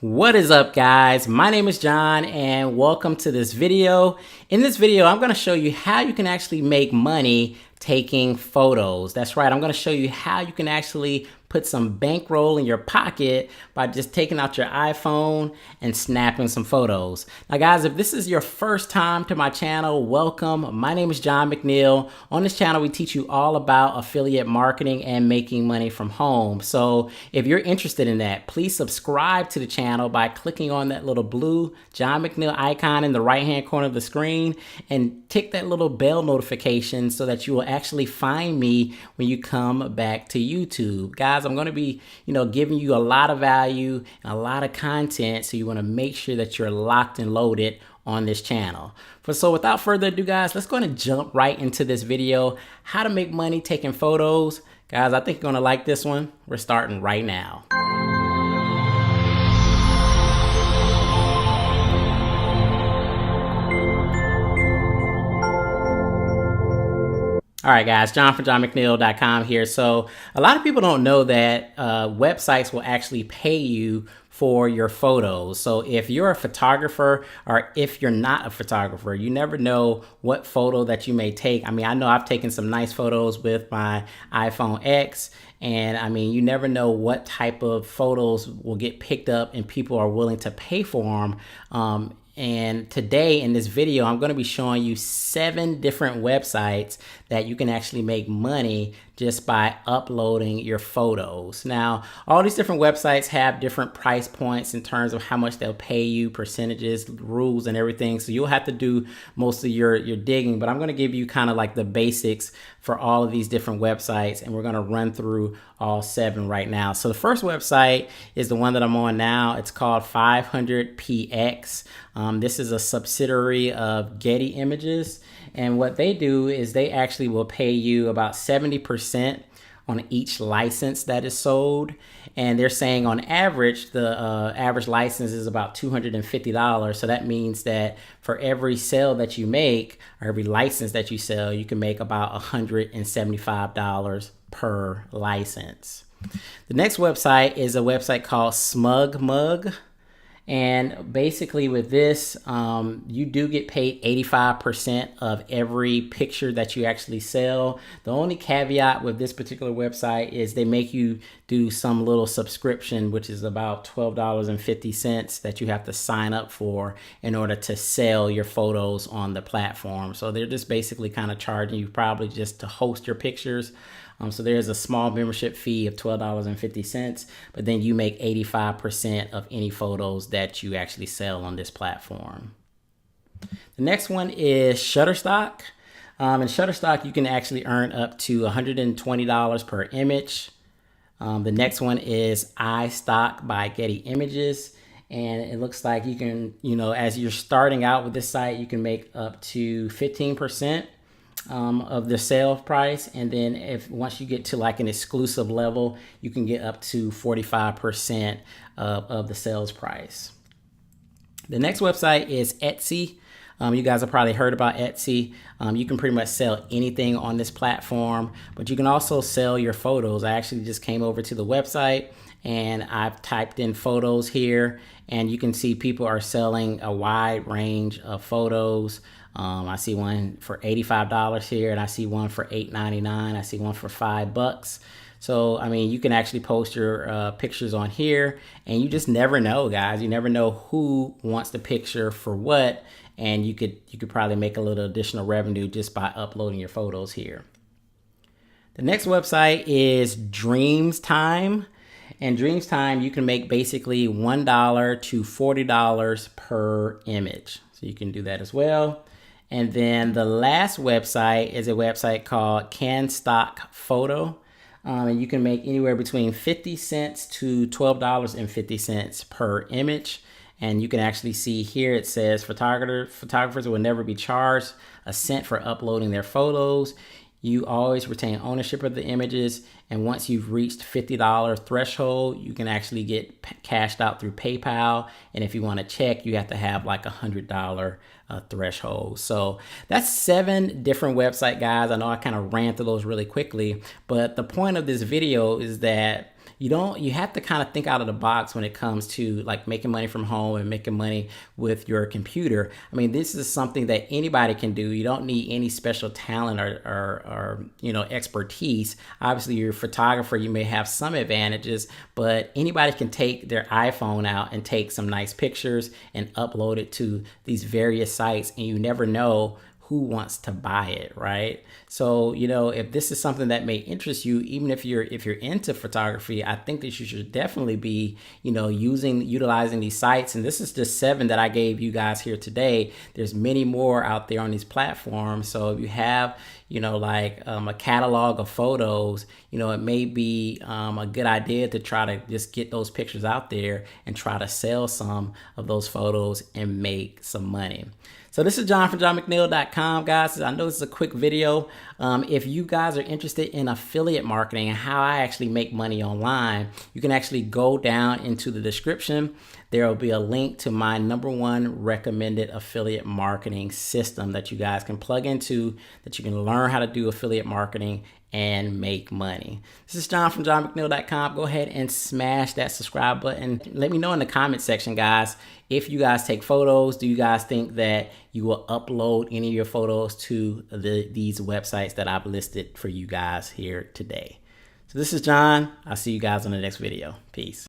What is up, guys? My name is John and welcome to this video. In this video, I'm going to show you how you can actually make money taking photos. That's right. I'm going to show you how you can actually put some bankroll in your pocket by just taking out your iPhone and snapping some photos. Now guys, if this is your first time to my channel, welcome. My name is John McNeil. On this channel, we teach you all about affiliate marketing and making money from home. So if you're interested in that, please subscribe to the channel by clicking on that little blue John McNeil icon in the right-hand corner of the screen and tick that little bell notification so that you will actually find me when you come back to YouTube. Guys, I'm going to be, giving you a lot of value and a lot of content, so you want to make sure that you're locked and loaded on this channel. So without further ado, guys, let's go and jump right into this video. How to make money taking photos. Guys, I think you're going to like this one. We're starting right now. All right, guys, John from johnmcneil.com here. So a lot of people don't know that websites will actually pay you for your photos. So if you're a photographer or if you're not a photographer, you never know what photo that you may take. I mean, I know I've taken some nice photos with my iPhone X, and I mean, you never know what type of photos will get picked up and people are willing to pay for them. And today in this video, I'm going to be showing you 7 different websites that you can actually make money just by uploading your photos. Now, all these different websites have different price points in terms of how much they'll pay you, percentages, rules, and everything. So you'll have to do most of your digging, but I'm going to give you kind of like the basics for all of these different websites, and we're going to run through all 7 right now. So the first website is the one that I'm on now. It's called 500px. This is a subsidiary of Getty Images, and what they do is they actually will pay you about 70% on each license that is sold, and they're saying on average the average license is about $250. So that means that for every sale that you make or every license that you sell, you can make about $175 per license. The next website is a website called SmugMug. And basically with this, you do get paid 85% of every picture that you actually sell. The only caveat with this particular website is they make you do some little subscription, which is about $12.50 that you have to sign up for in order to sell your photos on the platform. So they're just basically kind of charging you probably just to host your pictures. So there's a small membership fee of $12.50, but then you make 85% of any photos that you actually sell on this platform. The next one is Shutterstock. In Shutterstock, you can actually earn up to $120 per image. The next one is iStock by Getty Images. And it looks like you can, as you're starting out with this site, you can make up to 15% of the sale price, and then once you get to like an exclusive level, you can get up to 45% of the sales price. The next website is Etsy. You guys have probably heard about Etsy. You can pretty much sell anything on this platform, but you can also sell your photos. I actually just came over to the website and I've typed in photos here, and you can see people are selling a wide range of photos. I see one for $85 here, and I see one for $8.99. I see one for $5. So, I mean, you can actually post your pictures on here, and you just never know, guys. You never know who wants the picture for what, and you could probably make a little additional revenue just by uploading your photos here. The next website is Dreamstime. And Dreamstime, you can make basically $1 to $40 per image. So you can do that as well. And then the last website is a website called CanStock Photo. And you can make anywhere between 50 cents to $12.50 per image. And you can actually see here it says photographers will never be charged a cent for uploading their photos. You always retain ownership of the images, and once you've reached $50 threshold, you can actually get cashed out through PayPal. And if you want to check, you have to have like $100 threshold. So that's 7 different website, guys. I know I kind of ran through those really quickly, but the point of this video is that you have to kind of think out of the box when it comes to like making money from home and making money with your computer. I mean, this is something that anybody can do. You don't need any special talent or expertise. Obviously, you're a photographer, you may have some advantages, but anybody can take their iPhone out and take some nice pictures and upload it to these various sites, and you never know who wants to buy it, right? So, if this is something that may interest you, even if you're into photography, I think that you should definitely be, utilizing these sites. And this is just 7 that I gave you guys here today. There's many more out there on these platforms. So if you have, a catalog of photos, it may be a good idea to try to just get those pictures out there and try to sell some of those photos and make some money. So this is John from johnmcneil.com, guys. I know this is a quick video. If you guys are interested in affiliate marketing and how I actually make money online, you can actually go down into the description. There will be a link to my #1 recommended affiliate marketing system that you guys can plug into, that you can learn how to do affiliate marketing and make money. This is John from johnmcneil.com. Go ahead and smash that subscribe button. Let me know in the comment section, guys, if you guys take photos. Do you guys think that you will upload any of your photos to these websites that I've listed for you guys here today? So this is John. I'll see you guys on the next video. Peace.